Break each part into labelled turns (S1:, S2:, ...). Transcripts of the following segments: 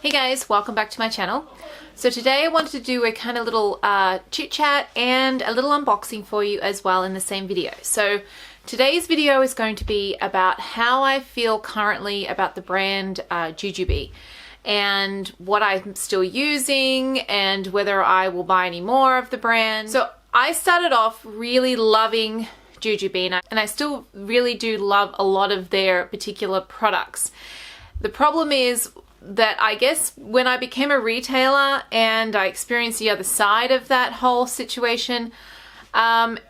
S1: Hey guys, welcome back to my channel. So today I wanted to do a kind of little chit chat and a little unboxing for you as well in the same video. So today's video is going to be about how I feel currently about the brand JuJuBe and what I'm still using and whether I will buy any more of the brand. So I started off really loving JuJuBe and I still really do love a lot of their particular products. The problem is that I guess when I became a retailer and I experienced the other side of that whole situation, and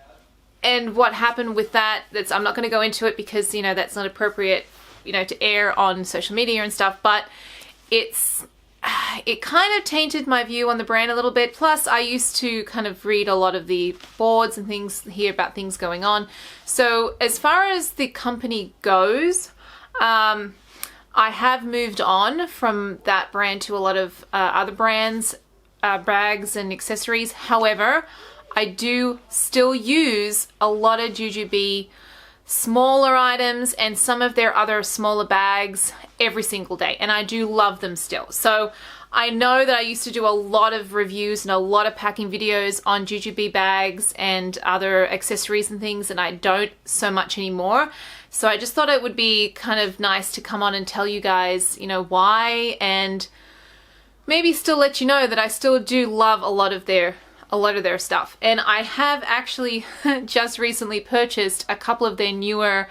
S1: what happened with that, I'm not going to go into it because, you know, that's not appropriate, you know, to air on social media and stuff, but it kind of tainted my view on the brand a little bit. Plus, I used to kind of read a lot of the boards and things, hear about things going on. So as far as the company goes, I have moved on from that brand to a lot of other brands, bags and accessories. However, I do still use a lot of JuJuBe smaller items and some of their other smaller bags every single day, and I do love them still. So I know that I used to do a lot of reviews and a lot of packing videos on JuJuBe bags and other accessories and things, and I don't so much anymore. So I just thought it would be kind of nice to come on and tell you guys, you know, why, and maybe still let you know that I still do love a lot of their stuff. And I have actually just recently purchased a couple of their newer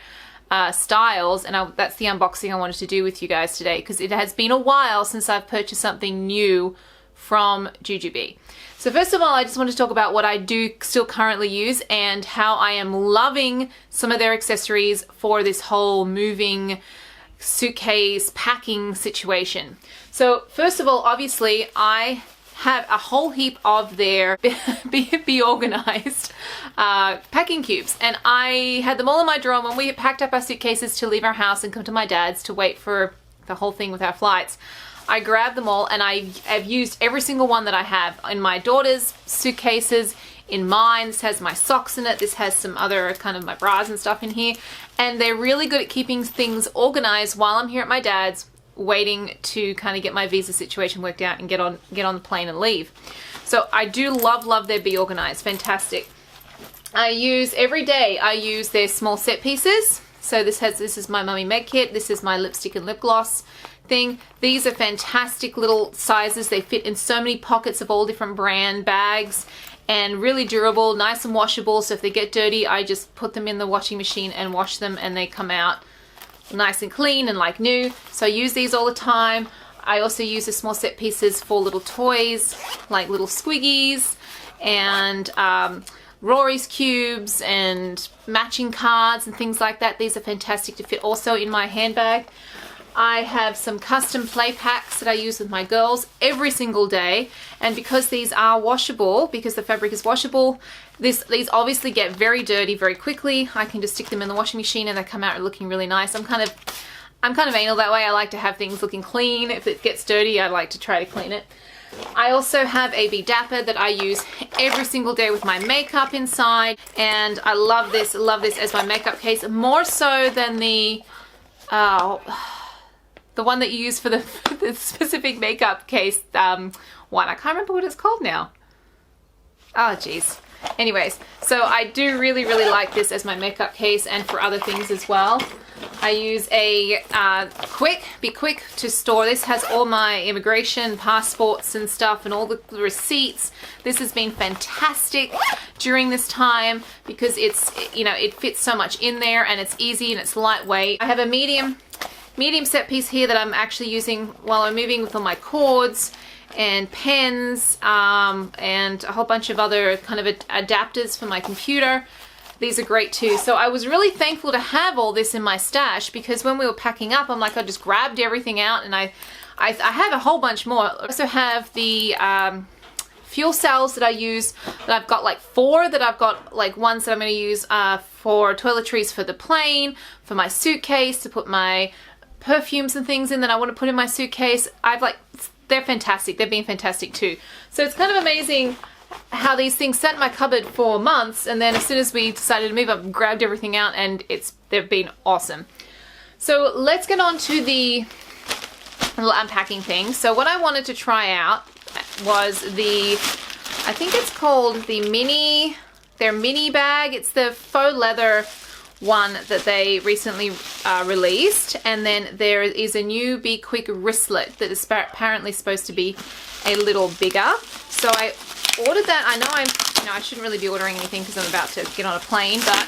S1: styles, and that's the unboxing I wanted to do with you guys today, because it has been a while since I've purchased something new from JuJuBe. So first of all, I just want to talk about what I do still currently use and how I am loving some of their accessories for this whole moving suitcase packing situation. So first of all, obviously I have a whole heap of their be organized packing cubes, and I had them all in my drawer. When we packed up our suitcases to leave our house and come to my dad's to wait for the whole thing with our flights, I grabbed them all, and I've used every single one that I have in my daughter's suitcases, in mine. This has my socks in it, this has some other kind of my bras and stuff in here, and they're really good at keeping things organized while I'm here at my dad's waiting to kind of get my visa situation worked out and get on the plane and leave. So I do love their Be Organized. Fantastic. Every day I use their small set pieces. So this is my Mummy Meg kit, this is my lipstick and lip gloss thing. These are fantastic little sizes. They fit in so many pockets of all different brand bags and really durable, nice and washable. So if they get dirty, I just put them in the washing machine and wash them, and they come out nice and clean and like new. So I use these all the time. I also use the small set pieces for little toys, like little squiggies and Rory's cubes and matching cards and things like that. These are fantastic to fit also in my handbag. I have some custom play packs that I use with my girls every single day, and because these are washable, because the fabric is washable, these obviously get very dirty very quickly. I can just stick them in the washing machine and they come out looking really nice. I'm kind of anal that way. I like to have things looking clean. If it gets dirty, I like to try to clean it. I also have a Be Dapper that I use every single day with my makeup inside, and I love this as my makeup case, more so than the one that you use for the specific makeup case one. I can't remember what it's called now. Oh geez. Anyways, so I do really like this as my makeup case and for other things as well. I use a Be Quick to store. This has all my immigration passports and stuff and all the receipts. This has been fantastic during this time because it's, you know, it fits so much in there and it's easy and it's lightweight. I have a medium set piece here that I'm actually using while I'm moving with all my cords and pens and a whole bunch of other kind of adapters for my computer. These are great too. So I was really thankful to have all this in my stash, because when we were packing up, I'm like, I just grabbed everything out, and I have a whole bunch more. I also have the fuel cells that I use, that I've got like 4 that I've got, like ones that I'm going to use for toiletries for the plane, for my suitcase, to put my perfumes and things in that I want to put in my suitcase. They're fantastic. They've been fantastic too. So it's kind of amazing how these things sat in my cupboard for months, and then as soon as we decided to move, I grabbed everything out, and they've been awesome. So let's get on to the little unpacking thing. So what I wanted to try out was the, I think it's called the their mini bag. It's the faux leather one that they recently released, and then there is a new Be Quick wristlet that is apparently supposed to be a little bigger. So I ordered that. I know I shouldn't really be ordering anything because I'm about to get on a plane, but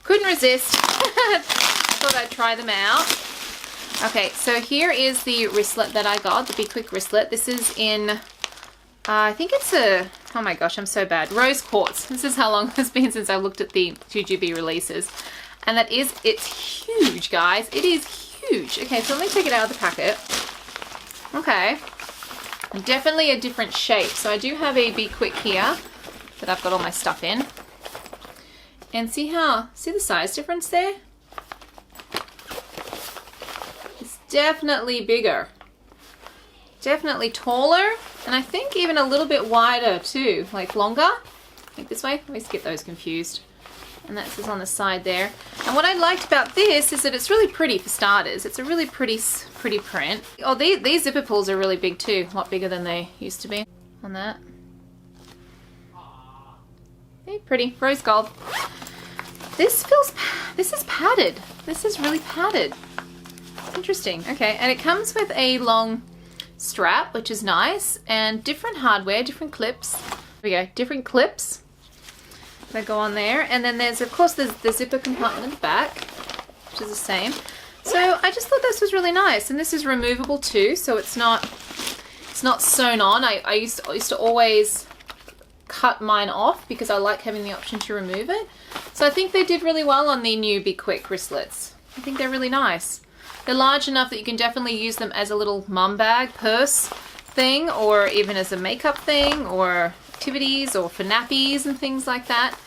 S1: couldn't resist. Thought I'd try them out. Okay, so here is the wristlet that I got, the Be Quick wristlet. This is in, I think it's a, oh my gosh, I'm so bad, rose quartz. This is how long it's been since I looked at the JuJuBe releases. And it's huge, guys. It is huge. Okay, so let me take it out of the packet. Okay. Definitely a different shape. So I do have a Be Quick here that I've got all my stuff in. And see the size difference there? It's definitely bigger. Definitely taller. And I think even a little bit wider too, like longer. Like this way. I always get those confused. And that's just on the side there. And what I liked about this is that it's really pretty for starters. It's a really pretty print. Oh, these zipper pulls are really big too. A lot bigger than they used to be on that. Hey, pretty. Rose gold. This is padded. This is really padded. Interesting. Okay, and it comes with a long strap, which is nice, and different hardware, different clips. There we go, different clips that go on there, and then there's of course the zipper compartment at the back, which is the same. So I just thought this was really nice, and this is removable too, so it's not sewn on. I used to always cut mine off because I like having the option to remove it. So I think they did really well on the new Be Quick wristlets. I think they're really nice. They're large enough that you can definitely use them as a little mum bag, purse thing, or even as a makeup thing, or activities, or for nappies and things like that,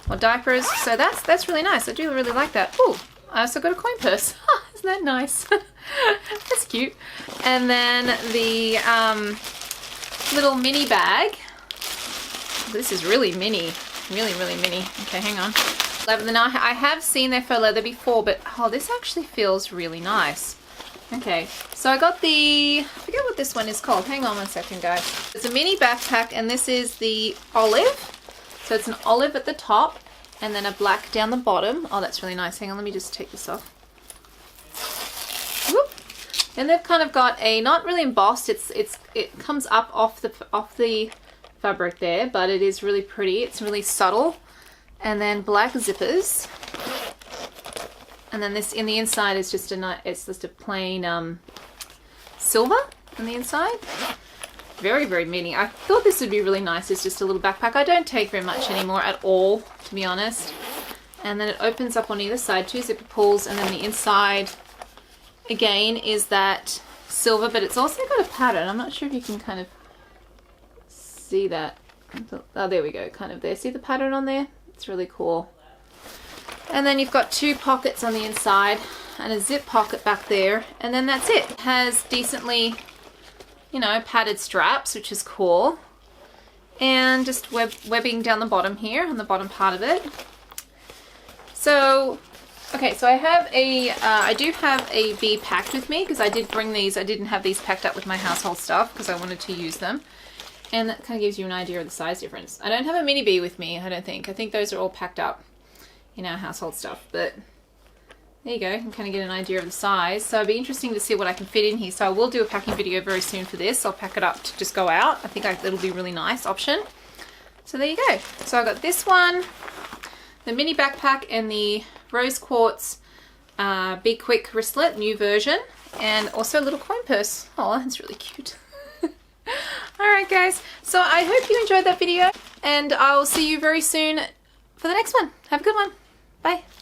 S1: or diapers. So that's really nice. I do really like that. Ooh, I also got a coin purse. Isn't that nice? That's cute. And then the little mini bag. This is really mini. Really, really mini. Okay, hang on. Now, I have seen their faux leather before, but oh, this actually feels really nice. Okay, so I got I forget what this one is called. Hang on one second, guys. It's a mini backpack, and this is the olive. So it's an olive at the top, and then a black down the bottom. Oh, that's really nice. Hang on, let me just take this off. Whoop. And they've kind of got a, not really embossed, it comes up off the fabric there, but it is really pretty. It's really subtle. And then black zippers. And then this in the inside is just a plain silver on the inside. Very, very mini. I thought this would be really nice. It's just a little backpack. I don't take very much anymore at all, to be honest. And then it opens up on either side, 2 zipper pulls, and then the inside again is that silver, but it's also got a pattern. I'm not sure if you can kind of see that. Oh, there we go, kind of there. See the pattern on there? It's really cool. And then you've got 2 pockets on the inside and a zip pocket back there, and then that's it. It has decently, you know, padded straps, which is cool, and just webbing down the bottom here, on the bottom part of it. So, okay, so I have I do have a bee packed with me because I did bring these. I didn't have these packed up with my household stuff because I wanted to use them. And that kind of gives you an idea of the size difference. I don't have a mini bee with me, I don't think. I think those are all packed up in our household stuff. But there you go, you can kind of get an idea of the size. So it'll be interesting to see what I can fit in here. So I will do a packing video very soon for this. I'll pack it up to just go out. I think it'll be a really nice option. So there you go. So I got this one, the mini backpack, and the rose quartz Be Quick wristlet, new version. And also a little coin purse. Oh, that's really cute. Alright guys, so I hope you enjoyed that video, and I'll see you very soon for the next one. Have a good one. Bye.